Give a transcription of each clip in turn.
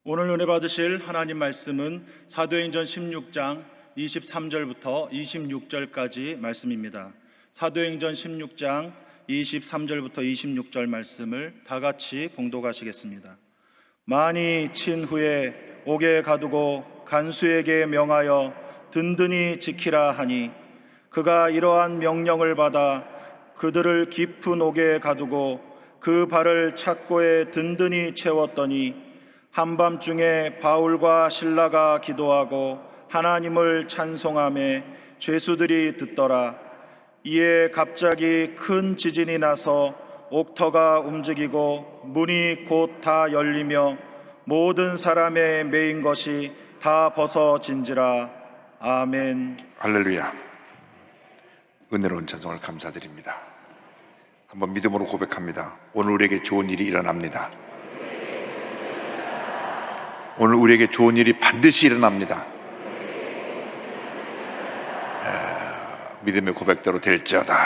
오늘 은혜 받으실 하나님 말씀은 사도행전 16장 23절부터 26절까지 말씀입니다. 사도행전 16장 23절부터 26절 말씀을 다 같이 봉독하시겠습니다. 많이 친 후에 옥에 가두고 간수에게 명하여 든든히 지키라 하니 그가 이러한 명령을 받아 그들을 깊은 옥에 가두고 그 발을 착고에 든든히 채웠더니 한밤중에 바울과 실라가 기도하고 하나님을 찬송하며 죄수들이 듣더라. 이에 갑자기 큰 지진이 나서 옥터가 움직이고 문이 곧 다 열리며 모든 사람의 매인 것이 다 벗어진지라. 아멘. 할렐루야. 은혜로운 찬송을 감사드립니다. 한번 믿음으로 고백합니다. 오늘 우리에게 좋은 일이 일어납니다. 오늘 우리에게 좋은 일이 반드시 일어납니다. 믿음의 고백대로 될지어다.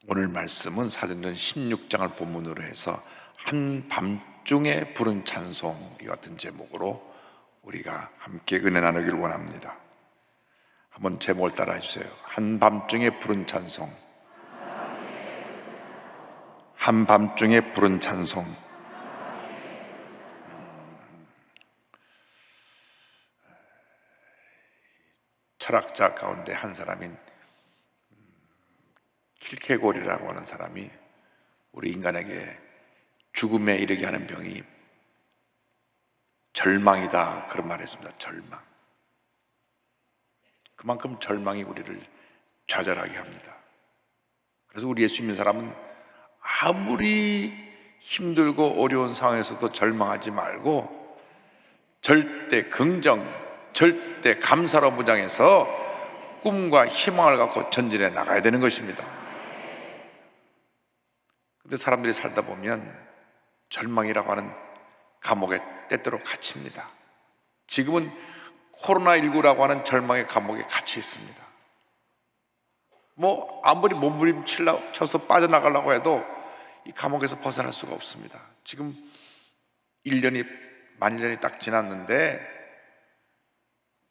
오늘 말씀은 사도행전 16장을 본문으로 해서 한밤중에 부른 찬송 이 같은 제목으로 우리가 함께 은혜 나누기를 원합니다. 한번 제목을 따라해 주세요. 한밤중에 부른 찬송. 한밤중에 부른 찬송. 철학자 가운데 한 사람인 킬케고리라고 하는 사람이 우리 인간에게 죽음에 이르게 하는 병이 절망이다 그런 말을 했습니다. 절망. 그만큼 절망이 우리를 좌절하게 합니다. 그래서 우리 예수 믿는 사람은 아무리 힘들고 어려운 상황에서도 절망하지 말고 절대 긍정, 절대 감사로 무장해서 꿈과 희망을 갖고 전진해 나가야 되는 것입니다. 근데 사람들이 살다 보면 절망이라고 하는 감옥에 때때로 갇힙니다. 지금은 코로나19라고 하는 절망의 감옥에 갇혀 있습니다. 아무리 몸부림쳐서 빠져나가려고 해도 이 감옥에서 벗어날 수가 없습니다. 지금 만 1년이 딱 지났는데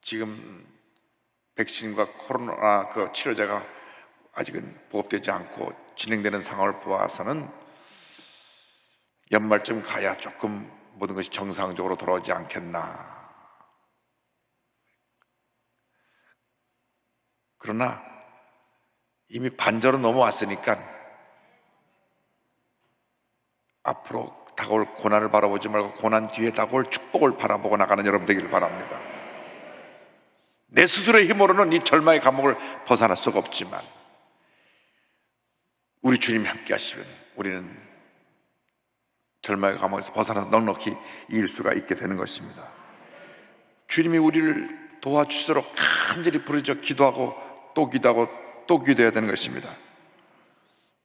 지금 백신과 코로나 그 치료제가 아직은 보급되지 않고 진행되는 상황을 보아서는 연말쯤 가야 조금 모든 것이 정상적으로 돌아오지 않겠나. 그러나 이미 반절은 넘어왔으니까 앞으로 다가올 고난을 바라보지 말고 고난 뒤에 다가올 축복을 바라보고 나가는 여러분 되기를 바랍니다. 내 스스로의 힘으로는 이 절망의 감옥을 벗어날 수가 없지만 우리 주님이 함께 하시면 우리는 절망의 감옥에서 벗어나서 넉넉히 이길 수가 있게 되는 것입니다. 주님이 우리를 도와주시도록 간절히 부르짖어 기도하고 또 기도하고 또 기도해야 되는 것입니다.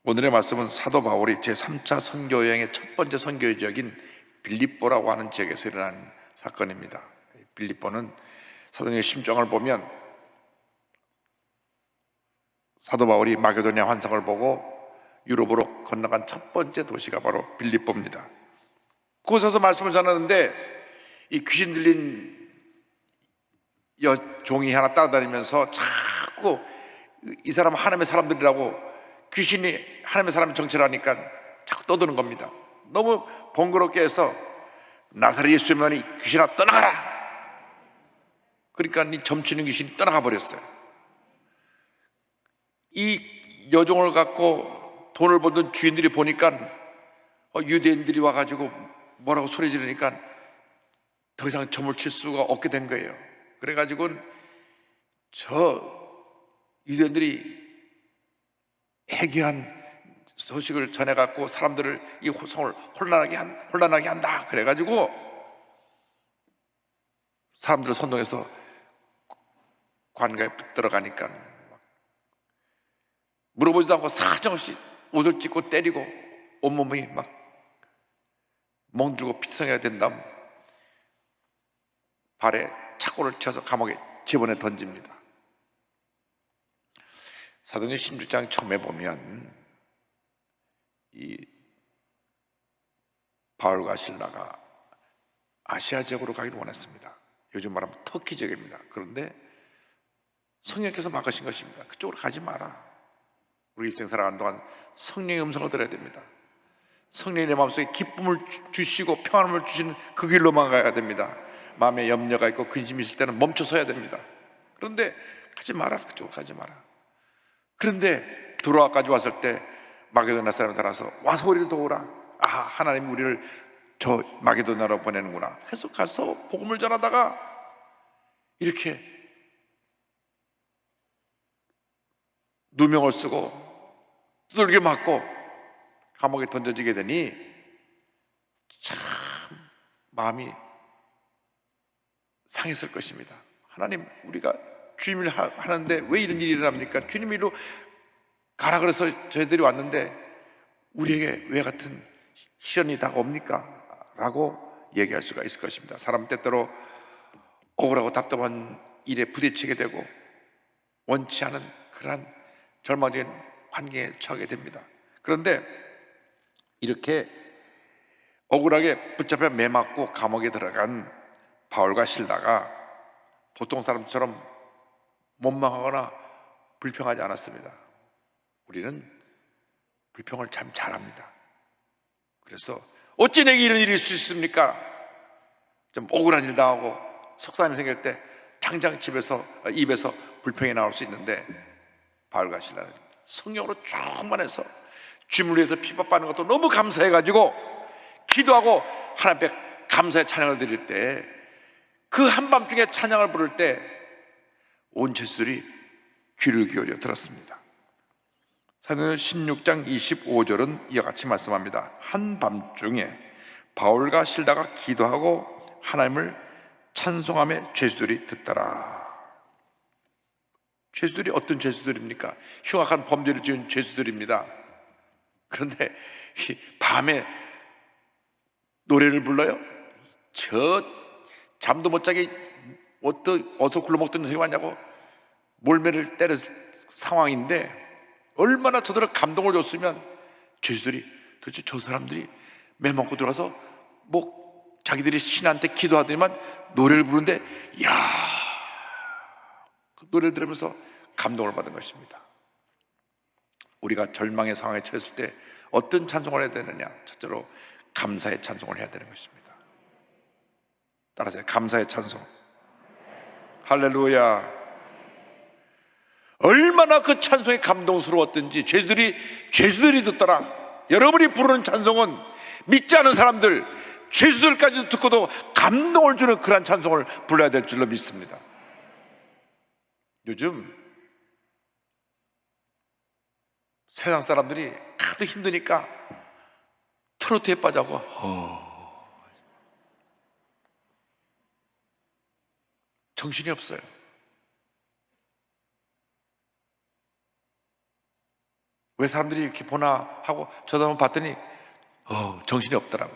오늘의 말씀은 사도 바울이 제3차 선교 여행의 첫 번째 선교 지역인 빌립보라고 하는 지역에서 일어난 사건입니다. 빌립보는 사도행전 16장을 보면 사도 바울이 마게도냐 환상을 보고 유럽으로 건너간 첫 번째 도시가 바로 빌립보입니다. 그곳에서 말씀을 전하는데 이 귀신 들린 여종이 하나 따라다니면서 자꾸 이 사람은 하나님의 사람들이라고 귀신이 하나님의 사람을 정체라니까 자꾸 떠드는 겁니다. 너무 번거롭게 해서 나사렛 예수님이 귀신아 떠나가라. 그러니까 이 점치는 귀신이 떠나가 버렸어요. 이 여종을 갖고 돈을 벌던 주인들이 보니까 유대인들이 와가지고 뭐라고 소리 지르니까 더 이상 점을 칠 수가 없게 된 거예요. 그래가지고 저 유대인들이 해괴한 소식을 전해갖고 사람들을 이 성을 혼란하게 한다. 그래가지고 사람들을 선동해서 관가에 들어가니까 물어보지도 않고 사정없이 옷을 찢고 때리고 온몸이 막 멍들고 피성해야 된 다음 발에 착고를 쳐서 감옥에 집어내 던집니다. 사도행전 16장 처음에 보면 이 바울과 실라가 아시아 지역으로 가기를 원했습니다. 요즘 말하면 터키 지역입니다. 그런데 성령께서 막으신 것입니다. 그쪽으로 가지 마라. 우리 일생 살아가는 동안 성령의 음성을 들어야 됩니다. 성령이 내 마음속에 기쁨을 주시고 평안을 주시는 그 길로만 가야 됩니다. 마음에 염려가 있고 근심이 있을 때는 멈춰서야 됩니다. 그런데 가지 마라. 그쪽으로 가지 마라. 그런데 드로아까지 왔을 때 마게도나 사람을 따라서 와서 우리를 도우라. 아, 하나님이 우리를 저 마게도나로 보내는구나 해서 가서 복음을 전하다가 이렇게 누명을 쓰고 두들겨 맞고 감옥에 던져지게 되니 참 마음이 상했을 것입니다. 하나님, 우리가 주님을 하는데 왜 이런 일이 일어납니까? 주님이 이리로 가라 그래서 저희들이 왔는데 우리에게 왜 같은 시련이 다가옵니까? 라고 얘기할 수가 있을 것입니다. 사람 때때로 억울하고 답답한 일에 부딪히게 되고 원치 않은 그러한 절망적인 환경에 처하게 됩니다. 그런데 이렇게 억울하게 붙잡혀 매맞고 감옥에 들어간 바울과 실라가 보통 사람처럼 원망하거나 불평하지 않았습니다. 우리는 불평을 참 잘합니다. 그래서 어찌 내게 이런 일이 있을 수 있습니까? 좀 억울한 일 당하고 속상함이 생길 때 당장 입에서 불평이 나올 수 있는데 바울과 실라는 성령으로 충만해서 주님을 위해서 피박받는 것도 너무 감사해가지고 기도하고 하나님 앞에 감사의 찬양을 드릴 때 그 한밤중에 찬양을 부를 때 온 제수들이 귀를 기울여 들었습니다. 사도행전 16장 25절은 이와 같이 말씀합니다. 한밤중에 바울과 실라가 기도하고 하나님을 찬송하며 죄수들이 듣더라. 죄수들이 어떤 죄수들입니까? 흉악한 범죄를 지은 죄수들입니다. 그런데 밤에 노래를 불러요? 저 잠도 못 자게 어디서 굴러먹던 새가 왔냐고 몰매를 때릴 상황인데 얼마나 저들을 감동을 줬으면 죄수들이 도대체 저 사람들이 매먹고 들어가서 뭐 자기들이 신한테 기도하더니만 노래를 부르는데 이야, 그 노래를 들으면서 감동을 받은 것입니다. 우리가 절망의 상황에 처했을 때 어떤 찬송을 해야 되느냐? 첫째로 감사의 찬송을 해야 되는 것입니다. 따라서 감사의 찬송. 할렐루야. 얼마나 그 찬송이 감동스러웠던지 죄수들이 듣더라. 여러분이 부르는 찬송은 믿지 않은 사람들, 죄수들까지도 듣고도 감동을 주는 그런 찬송을 불러야 될 줄로 믿습니다. 요즘 세상 사람들이 하도 힘드니까 트로트에 빠져고 정신이 없어요. 왜 사람들이 이렇게 보나 하고 저도 한번 봤더니 정신이 없더라고.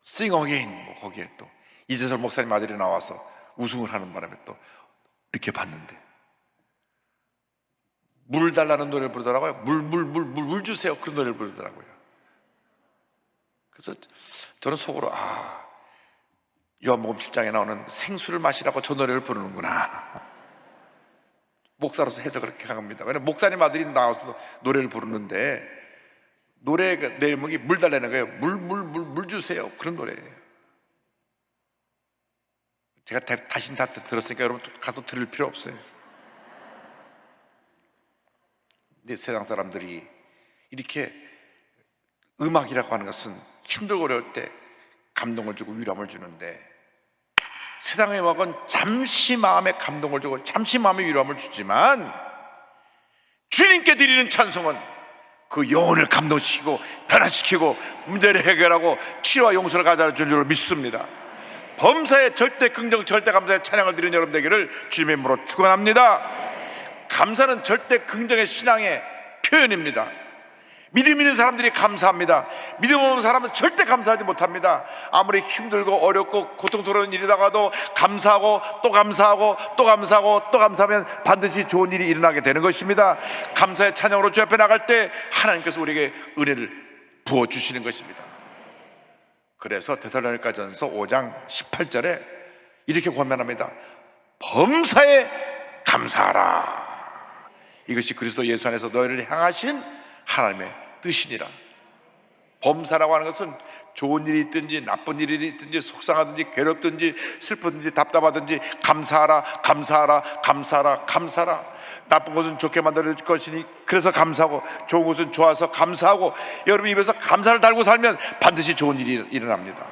Sing Again 뭐 거기에 또 이재설 목사님 아들이 나와서 우승을 하는 바람에 또 이렇게 봤는데 물 달라는 노래를 부르더라고요. 물 주세요. 그런 노래를 부르더라고요. 그래서 저는 속으로 요한복음 7장에 나오는 생수를 마시라고 저 노래를 부르는구나. 목사로서 해석을 그렇게 합니다. 왜냐면 목사님 아들이 나와서 노래를 부르는데 노래 내용이 물 달라는 거예요. 물 주세요. 그런 노래예요. 제가 다시 다 들었으니까 여러분 가서 들을 필요 없어요. 근데 세상 사람들이 이렇게 음악이라고 하는 것은 힘들고 어려울 때 감동을 주고 위로함을 주는데 세상의 음악은 잠시 마음에 감동을 주고 잠시 마음에 위로함을 주지만 주님께 드리는 찬송은 그 영혼을 감동시키고 변화시키고 문제를 해결하고 치료와 용서를 가져다 줄 줄 믿습니다. 범사에 절대 긍정 절대 감사의 찬양을 드리는 여러분 되기를 주님의 이름으로 축원합니다. 감사는 절대 긍정의 신앙의 표현입니다. 믿음 있는 사람들이 감사합니다. 믿음 없는 사람은 절대 감사하지 못합니다. 아무리 힘들고 어렵고 고통스러운 일이다가도 감사하고 또 감사하고 또 감사하고 또 감사하면 반드시 좋은 일이 일어나게 되는 것입니다. 감사의 찬양으로 주 앞에 나갈 때 하나님께서 우리에게 은혜를 부어주시는 것입니다. 그래서 데살로니가전서 5장 18절에 이렇게 권면합니다. 범사에 감사하라. 이것이 그리스도 예수 안에서 너희를 향하신 하나님의 뜻이니라. 범사라고 하는 것은 좋은 일이 있든지 나쁜 일이 있든지 속상하든지 괴롭든지 슬프든지 답답하든지 감사하라, 감사하라, 감사하라, 감사하라. 나쁜 것은 좋게 만들어줄 것이니 그래서 감사하고, 좋은 것은 좋아서 감사하고, 여러분 입에서 감사를 달고 살면 반드시 좋은 일이 일어납니다.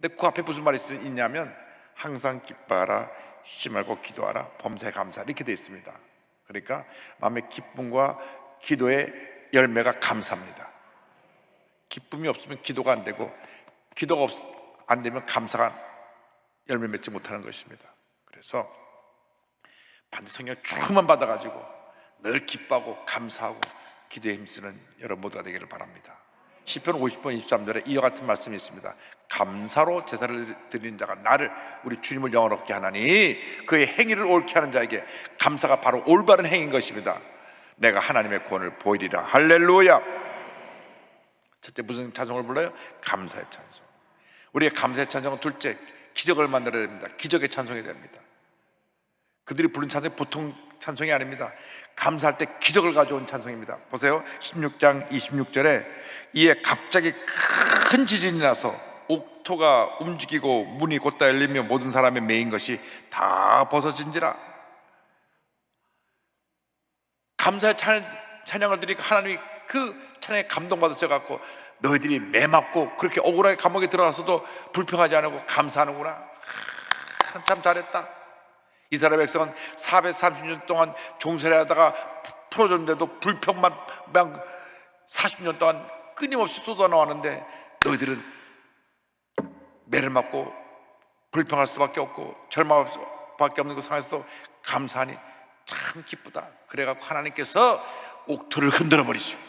근데 그 앞에 무슨 말이 있냐면 항상 기뻐하라, 쉬지 말고 기도하라, 범사에 감사하라, 이렇게 되어 있습니다. 그러니까 마음의 기쁨과 기도의 열매가 감사입니다. 기쁨이 없으면 기도가 안 되고, 기도가 안 되면 감사가 열매 맺지 못하는 것입니다. 그래서 반드시 성령 충만 받아가지고 늘 기뻐하고 감사하고 기도에 힘쓰는 여러분 모두가 되기를 바랍니다. 시편 50편 23절에 이와 같은 말씀이 있습니다. 감사로 제사를 드리는 자가 나를, 우리 주님을 영원롭게 하나니 그의 행위를 옳게 하는 자에게 감사가 바로 올바른 행위인 것입니다. 내가 하나님의 구원을 보이리라. 할렐루야. 첫째, 무슨 찬송을 불러요? 감사의 찬송. 우리의 감사의 찬송은 둘째, 기적을 만들어야 됩니다. 기적의 찬송이 됩니다. 그들이 부른 찬송이 보통 찬송이 아닙니다. 감사할 때 기적을 가져온 찬송입니다. 보세요, 16장 26절에 이에 갑자기 큰 지진이 나서 옥토가 움직이고 문이 곧다 열리며 모든 사람의 매인 것이 다 벗어진지라. 감사의 찬양을 드리니까 하나님이 그 찬양에 감동받으셔갖고 너희들이 매 맞고 그렇게 억울하게 감옥에 들어가서도 불평하지 않고 감사하는구나. 참 잘했다. 이스라엘 백성은 430년 동안 종살이 하다가 풀어줬는데도 불평만 40년 동안 끊임없이 쏟아나왔는데 너희들은 매를 맞고 불평할 수밖에 없고 절망할 수밖에 없는 그 상황에서도 감사하니 참 기쁘다. 그래갖고 하나님께서 옥토를 흔들어 버리시고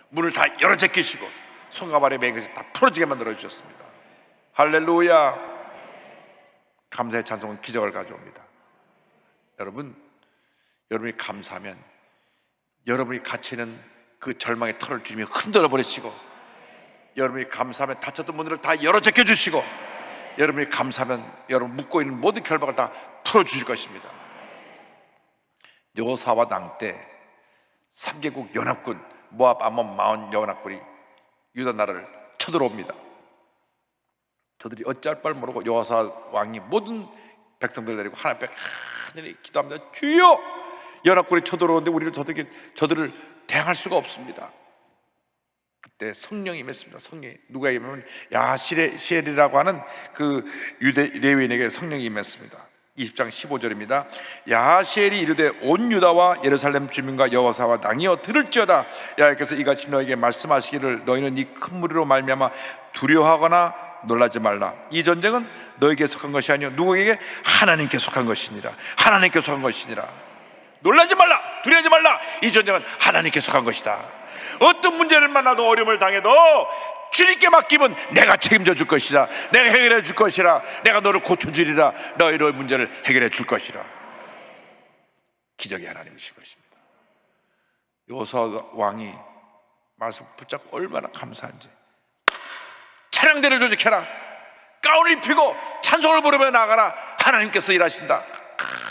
문을 다 열어 제끼시고 손과 발에 매인 것을 다 풀어지게 만들어 주셨습니다. 할렐루야. 감사의 찬송은 기적을 가져옵니다. 여러분이 감사하면 여러분이 갇히는 그 절망의 털을 주님이 흔들어 버리시고, 여러분이 감사하면 닫혔던 문을 다 열어 제껴 주시고, 여러분이 감사하면 여러분 묶고 있는 모든 결박을 다 풀어 주실 것입니다. 여호사밧 왕 때 3개국 연합군 모압, 암몬, 마온 연합군이 유다 나라를 쳐들어옵니다. 저들이 어찌할 바를 모르고 여호사밧 왕이 모든 백성들 데리고 하나님 앞에 하늘에 기도합니다. 주여, 연합군이 쳐들어오는데 우리를 저들을 대항할 수가 없습니다. 그때 성령이 임했습니다. 성령이 누가 임하면 야시엘이라고 하는 그 유대 레위인에게 성령이 임했습니다. 20장 15절입니다. 야시엘이 이르되 온 유다와 예루살렘 주민과 여호사밧 왕이여 들을지어다. 여호와께서 이같이 너에게 말씀하시기를 너희는 이 큰 무리로 말미암아 두려워하거나 놀라지 말라. 이 전쟁은 너에게 속한 것이 아니요 누구에게? 하나님께 속한 것이니라. 하나님께 속한 것이니라. 놀라지 말라, 두려워하지 말라. 이 전쟁은 하나님께 속한 것이다. 어떤 문제를 만나도 어려움을 당해도 주님께 맡기면 내가 책임져 줄 것이라. 내가 해결해 줄 것이라. 내가 너를 고쳐주리라. 너희의 문제를 해결해 줄 것이라. 기적의 하나님이신 것입니다. 여호사밧 왕이 말씀 붙잡고 얼마나 감사한지. 찬양대를 조직해라. 가운을 입히고 찬송을 부르며 나가라. 하나님께서 일하신다.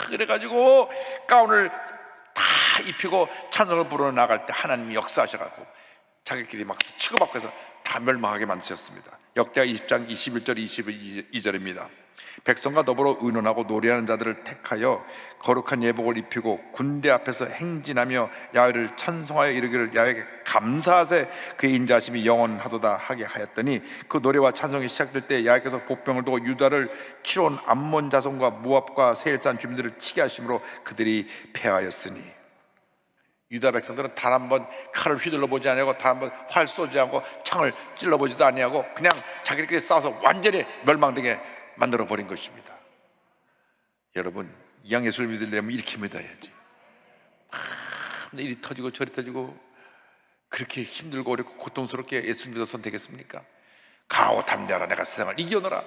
그래가지고 가운을 다 입히고 찬송을 부르러 나갈 때 하나님이 역사하셔가지고 자기끼리 막 치고받고 해서 다 멸망하게 만드셨습니다. 역대하 20장 21절 22절입니다. 백성과 더불어 의논하고 노래하는 자들을 택하여 거룩한 예복을 입히고 군대 앞에서 행진하며 야훼를 찬송하여 이르기를 야훼에게 감사하세 그의 인자하심이 영원하도다 하게 하였더니 그 노래와 찬송이 시작될 때 야훼께서 복병을 두고 유다를 치러 온 암몬 자손과 모압과 세일산 주민들을 치게 하심으로 그들이 패하였으니. 유다 백성들은 단 한 번 칼을 휘둘러 보지 아니하고 단 한 번 활 쏘지 않고 창을 찔러 보지도 아니하고 그냥 자기들끼리 싸워서 완전히 멸망되게 만들어 버린 것입니다. 여러분, 이양 예수를 믿으려면 이렇게 믿어야지. 이리 터지고 저리 터지고 그렇게 힘들고 어렵고 고통스럽게 예수 믿어 선택했습니까? 강하고 담대하라, 내가 세상을 이겨노라.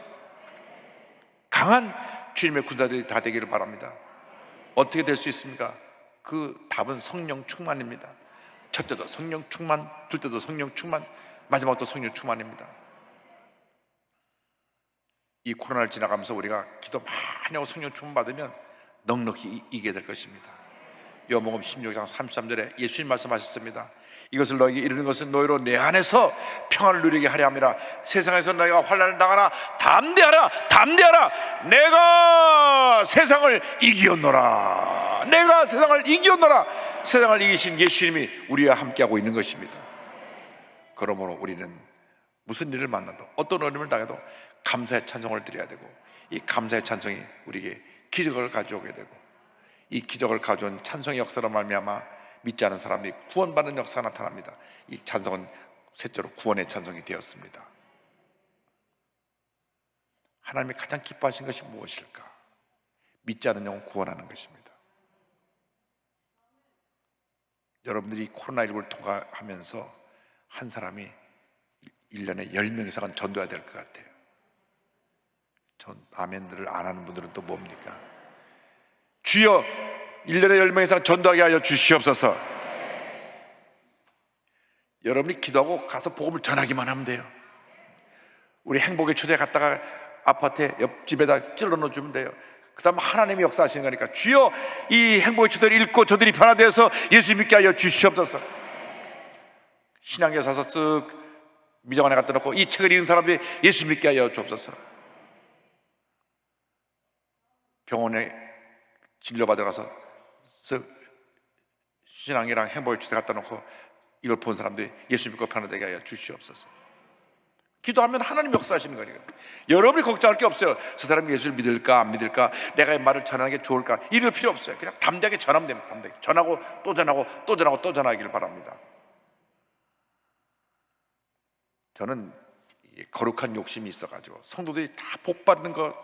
강한 주님의 군사들이 다 되기를 바랍니다. 어떻게 될 수 있습니까? 그 답은 성령 충만입니다. 첫째도 성령 충만, 둘째도 성령 충만, 마지막도 성령 충만입니다. 이 코로나를 지나가면서 우리가 기도 많이 하고 성령 충만 받으면 넉넉히 이기게 될 것입니다. 요한복음 16장 33절에 예수님 말씀하셨습니다. 이것을 너에게 이르는 것은 너희로 내 안에서 평안을 누리게 하려 함이라. 세상에서 너희가 환난을 당하나 담대하라, 담대하라, 내가 세상을 이기었노라. 내가 세상을 이기었노라. 세상을 이기신 예수님이 우리와 함께하고 있는 것입니다. 그러므로 우리는 무슨 일을 만나도 어떤 어려움을 당해도 감사의 찬송을 드려야 되고, 이 감사의 찬송이 우리에게 기적을 가져오게 되고, 이 기적을 가져온 찬송의 역사로 말미암아 믿지 않은 사람이 구원받는 역사가 나타납니다. 이 찬송은 셋째로 구원의 찬송이 되었습니다. 하나님이 가장 기뻐하신 것이 무엇일까? 믿지 않은 영혼 구원하는 것입니다. 여러분들이 코로나19를 통과하면서 한 사람이 1년에 10명 이상은 전도해야 될 것 같아요. 전 아멘들을 안 하는 분들은 또 뭡니까? 주여 1년에 10명 이상 전도하게 하여 주시옵소서. 여러분이 기도하고 가서 복음을 전하기만 하면 돼요. 우리 행복의 초대 갔다가 아파트에 옆집에다 찔러 넣어주면 돼요. 그 다음 하나님이 역사하시는 거니까 주여 이 행복의 초대를 읽고 저들이 변화되어서 예수 믿게 하여 주시옵소서. 신앙교회 사서 쓱 미정원에 갖다 놓고 이 책을 읽은 사람들이 예수 믿게 하여 주옵소서. 병원에 진료받으러 가서 신앙이랑 행복의 초대 갖다 놓고 이걸 본 사람들이 예수 믿고 변화되게 하여 주시옵소서. 기도하면 하나님 역사하시는 거니까 여러분이 걱정할 게 없어요. 저 사람이 예수를 믿을까 안 믿을까, 내가 이 말을 전하는 게 좋을까, 이럴 필요 없어요. 그냥 담대하게 전하면 됩니다. 담대하게 전하고 또 전하고 또 전하고 또 전하기를 바랍니다. 저는 거룩한 욕심이 있어가지고 성도들이 다 복받는 거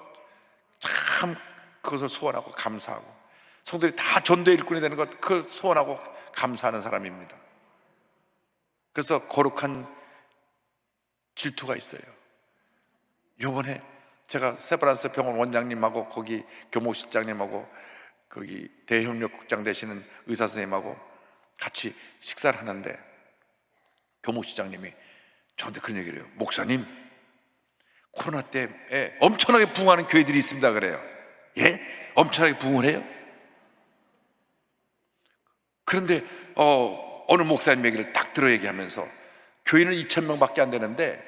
참 그것을 소원하고 감사하고, 성도들이 다 전도의 일꾼이 되는 것 그걸 소원하고 감사하는 사람입니다. 그래서 거룩한 질투가 있어요. 요번에 제가 세브란스 병원 원장님하고 거기 교목실장님하고 거기 대형력국장 되시는 의사 선생님하고 같이 식사를 하는데 교목실장님이 저한테 그런 얘기를 해요. 목사님, 코로나 때에 엄청나게 부흥하는 교회들이 있습니다. 그래요. 예? 엄청나게 부흥을 해요? 그런데 어느 목사님 얘기를 딱 들어 얘기하면서 교인은 2,000명밖에 안 되는데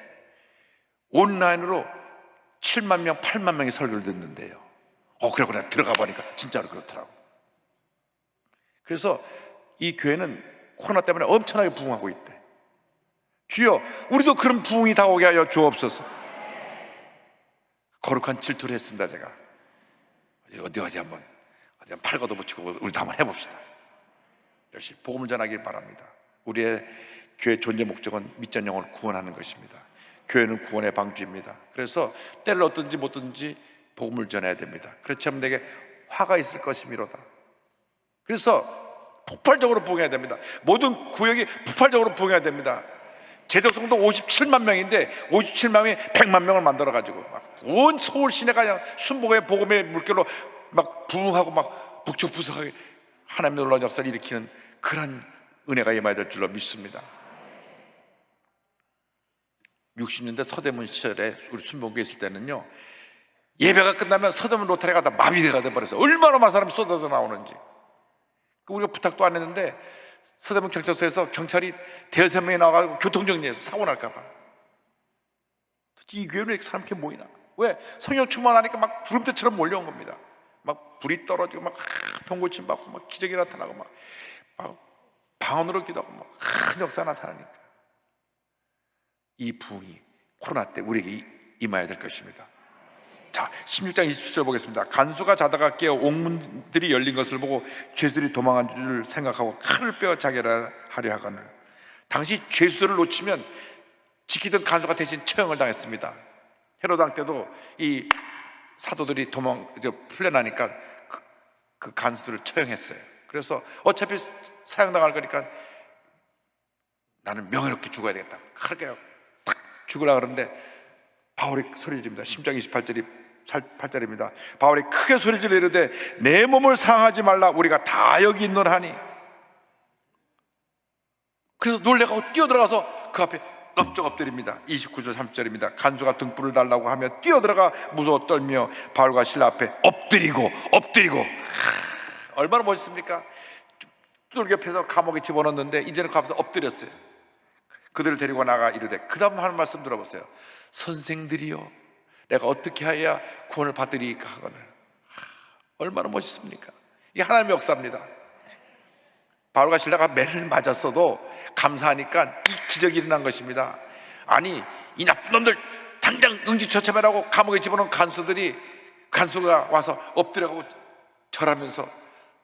온라인으로 7만 명, 8만 명이 설교를 듣는데요. 그래고 내가 들어가 보니까 진짜로 그렇더라고. 그래서 이 교회는 코로나 때문에 엄청나게 부흥하고 있대. 주여 우리도 그런 부흥이 다 오게 하여 주옵소서. 거룩한 질투를 했습니다. 제가 어디 한번 팔 걷어붙이고 우리도 한번 해봅시다. 역시 복음을 전하길 바랍니다. 우리의 교회 존재 목적은 믿지 않는 영혼을 구원하는 것입니다. 교회는 구원의 방주입니다. 그래서 때를 얻든지 못 얻든지 복음을 전해야 됩니다. 그렇지 않으면 내게 화가 있을 것이미로다. 그래서 폭발적으로 부흥해야 됩니다. 모든 구역이 폭발적으로 부흥해야 됩니다. 제적성도 57만 명인데 57만 명이 100만 명을 만들어가지고 막 온 서울 시내가 그냥 순복의 복음의 물결로 막 부흥하고 막 북적북적하게 하나님의 놀라운 역사를 일으키는 그런 은혜가 임해야 될 줄로 믿습니다. 60년대 서대문 시절에 우리 순복교에 있을 때는요, 예배가 끝나면 서대문 로타리가 다 마비가 돼버려서 얼마나 많은 사람이 쏟아져 나오는지 우리가 부탁도 안 했는데 서대문 경찰서에서 경찰이 대여섯 명이 나와가지고 교통정리해서 사고 날까봐. 이 교회는 왜 사람 이렇게 모이나? 왜? 성령 충만하니까 막 구름대처럼 몰려온 겁니다. 막 불이 떨어지고 막 병고침 받고 막 기적이 나타나고 막 방언으로 기도하고 막 큰 역사가 나타나니까 이 부흥이 코로나 때 우리에게 임해야 될 것입니다. 자, 16장 27절 보겠습니다. 간수가 자다가 깨어 옥문들이 열린 것을 보고 죄수들이 도망한 줄 생각하고 칼을 빼어 자결하려 하거늘. 당시 죄수들을 놓치면 지키던 간수가 대신 처형을 당했습니다. 헤로드 왕 때도 이 사도들이 풀려나니까 그 간수들을 처형했어요. 그래서 어차피 사형당할 거니까 나는 명예롭게 죽어야 되겠다. 그렇게 딱 죽으라 그러는데 바울이 소리 지릅니다. 10장 28절입니다. 바울이 크게 소리 질러 이르되 내 몸을 상하지 말라. 우리가 다 여기 있노라하니. 그래서 놀래가고 뛰어들어가서 그 앞에 엎적 엎드립니다. 29절 30절입니다. 간수가 등불을 달라고 하며 뛰어들어가 무서워 떨며 바울과 실라 앞에 엎드리고 얼마나 멋있습니까? 두들겨 펴서 감옥에 집어넣었는데 이제는 가면서 엎드렸어요. 그들을 데리고 나가 이르되 그 다음 하는 말씀 들어보세요. 선생들이여 내가 어떻게 하여야 구원을 받으리까 하거늘. 얼마나 멋있습니까? 이게 하나님의 역사입니다. 바울과 실라가 매를 맞았어도 감사하니까 이 기적이 일어난 것입니다. 아니 이 나쁜 놈들 당장 응지처참해라고 감옥에 집어넣은 간수가 와서 엎드려가고 절하면서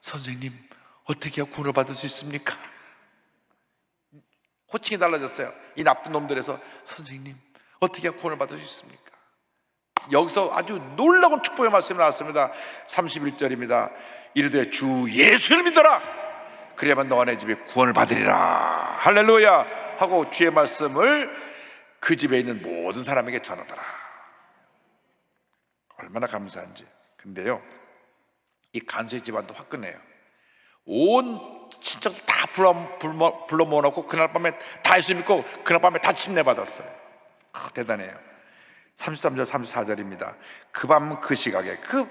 선생님 어떻게 해야 구원을 받을 수 있습니까? 호칭이 달라졌어요. 이 나쁜 놈들에서 선생님 어떻게 해야 구원을 받을 수 있습니까? 여기서 아주 놀라운 축복의 말씀이 나왔습니다. 31절입니다. 이르되 주 예수를 믿어라. 그래야만 너와 내 집에 구원을 받으리라. 할렐루야 하고 주의 말씀을 그 집에 있는 모든 사람에게 전하더라. 얼마나 감사한지. 근데요 이 간수의 집안도 화끈해요. 온 친척들 다 불러 모아놓고 그날 밤에 다 예수 믿고 그날 밤에 다 침례받았어요. 대단해요. 33절 34절입니다. 그 밤 그 시각에 그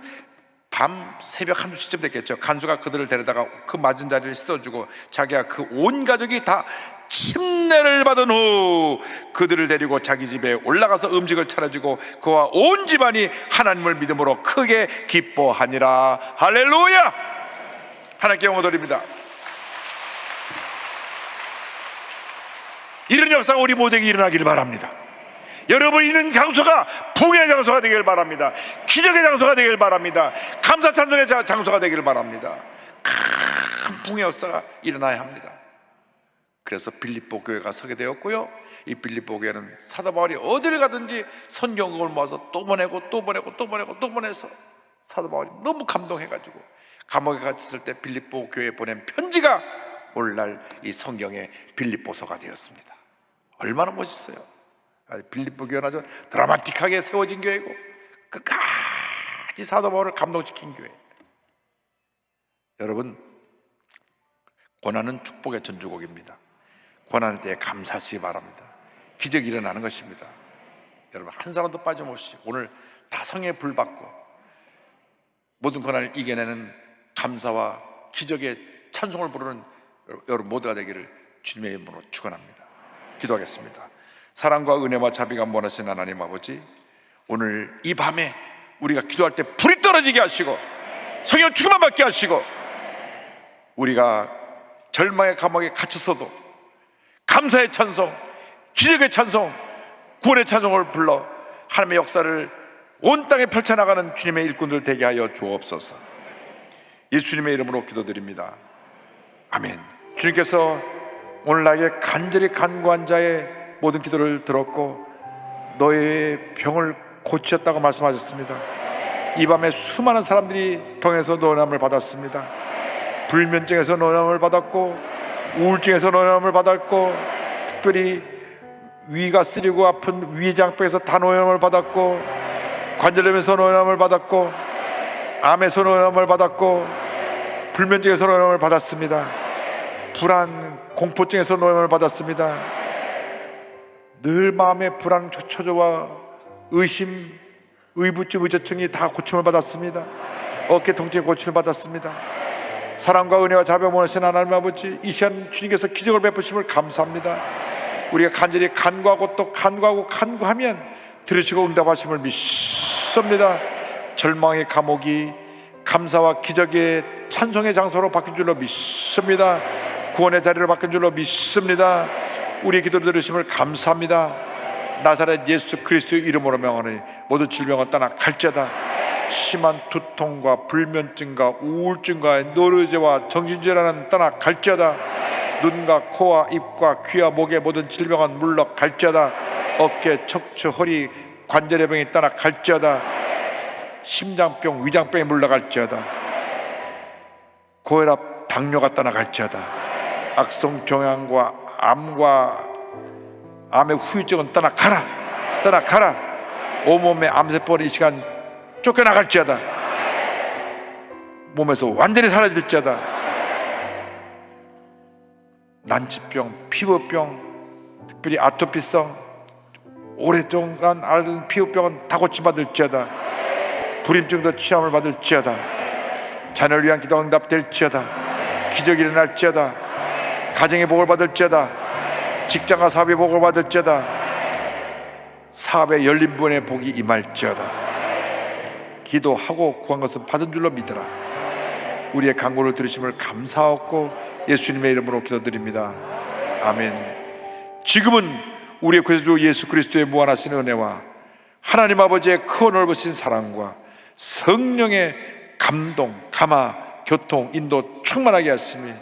밤 새벽 1시쯤 됐겠죠. 간수가 그들을 데려다가 그 맞은 자리를 씻어주고 자기가 그 온 가족이 다 침례를 받은 후 그들을 데리고 자기 집에 올라가서 음식을 차려주고 그와 온 집안이 하나님을 믿음으로 크게 기뻐하니라. 할렐루야. 하나님께 영광 돌립니다. 이런 역사가 우리 모두에게 일어나기를 바랍니다. 여러분 이런 장소가 부흥의 장소가 되길 바랍니다. 기적의 장소가 되길 바랍니다. 감사 찬송의 장소가 되길 바랍니다. 큰 부흥의 역사가 일어나야 합니다. 그래서 빌립보 교회가 서게 되었고요. 이 빌립보 교회는 사도 바울이 어디를 가든지 선경을 모아서 또 보내서 사도 바울이 너무 감동해가지고 감옥에 갇혔을 때 빌립보 교회에 보낸 편지가 오늘날 이 성경의 빌립보서가 되었습니다. 얼마나 멋있어요. 빌립보 교회는 아주 드라마틱하게 세워진 교회고 끝까지 사도 바울을 감동시킨 교회. 여러분 고난은 축복의 전주곡입니다. 고난할 때 감사하시기 바랍니다. 기적이 일어나는 것입니다. 여러분 한 사람도 빠짐없이 오늘 다 성에 불 받고 모든 고난을 이겨내는 감사와 기적의 찬송을 부르는 여러분 모두가 되기를 주님의 이름으로 축원합니다. 기도하겠습니다. 사랑과 은혜와 자비가 원하신 하나님 아버지, 오늘 이 밤에 우리가 기도할 때 불이 떨어지게 하시고 성령 충만 받게 하시고 우리가 절망의 감옥에 갇혔어도 감사의 찬송, 기적의 찬송, 구원의 찬송을 불러 하나님의 역사를 온 땅에 펼쳐나가는 주님의 일꾼들 되게 하여 주옵소서. 예수님의 이름으로 기도드립니다. 아멘. 주님께서 오늘 나에게 간절히 간구한 자의 모든 기도를 들었고 너의 병을 고치셨다고 말씀하셨습니다. 이 밤에 수많은 사람들이 병에서 노염을 받았습니다. 불면증에서 노염을 받았고 우울증에서 노염을 받았고 특별히 위가 쓰리고 아픈 위장병에서 다 노염을 받았고 관절염에서 노염을 받았고 암에서 노염을 받았고 불면증에서 노염을 받았습니다. 불안, 공포증에서 노염을 받았습니다. 늘 마음의 불안, 초조와 의심, 의부증, 의조증이 다 고침을 받았습니다. 어깨 통증 고침을 받았습니다. 사랑과 은혜와 자비가 원하신 하나님 아버지, 이 시간 주님께서 기적을 베푸심을 감사합니다. 우리가 간절히 간구하고 또 간구하면 들으시고 응답하심을 믿습니다. 절망의 감옥이 감사와 기적의 찬송의 장소로 바뀐 줄로 믿습니다. 구원의 자리로 바뀐 줄로 믿습니다. 우리의 기도를 들으심을 감사합니다. 나사렛 예수 그리스도의 이름으로 명하노니 모든 질병은 떠나 갈지어다. 심한 두통과 불면증과 우울증과 노르제와 정신질환은 떠나 갈지어다. 눈과 코와 입과 귀와 목의 모든 질병은 물러 갈지어다. 어깨, 척추, 허리, 관절의 병이 떠나 갈지어다. 심장병, 위장병이 물러갈지어다. 고혈압, 당뇨가 떠나갈지어다. 악성 종양과 암의 후유증은 떠나가라. 온몸의 암세포는 이 시간 쫓겨나갈지어다. 몸에서 완전히 사라질지어다. 난치병, 피부병, 특별히 아토피성, 오랫동안 앓은 피부병은 다 고침받을지어다. 불임증도 치료함을 받을지어다. 자녀를 위한 기도 응답될지어다. 기적이 일어날지어다. 가정의 복을 받을지어다. 직장과 사업의 복을 받을지어다. 사업의 열린 분의 복이 임할지어다. 기도하고 구한 것은 받은 줄로 믿으라. 우리의 간구를 들으심을 감사하고 예수님의 이름으로 기도드립니다. 아멘. 지금은 우리의 구세주 예수 그리스도의 무한하신 은혜와 하나님 아버지의 크고 넓으신 사랑과 성령의 감동, 감화, 교통, 인도 충만하게 하시며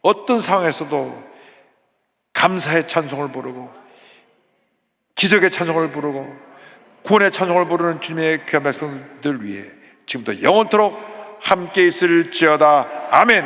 어떤 상황에서도 감사의 찬송을 부르고 기적의 찬송을 부르고 구원의 찬송을 부르는 주님의 귀한 백성들 위해 지금부터 영원토록 함께 있을지어다. 아멘.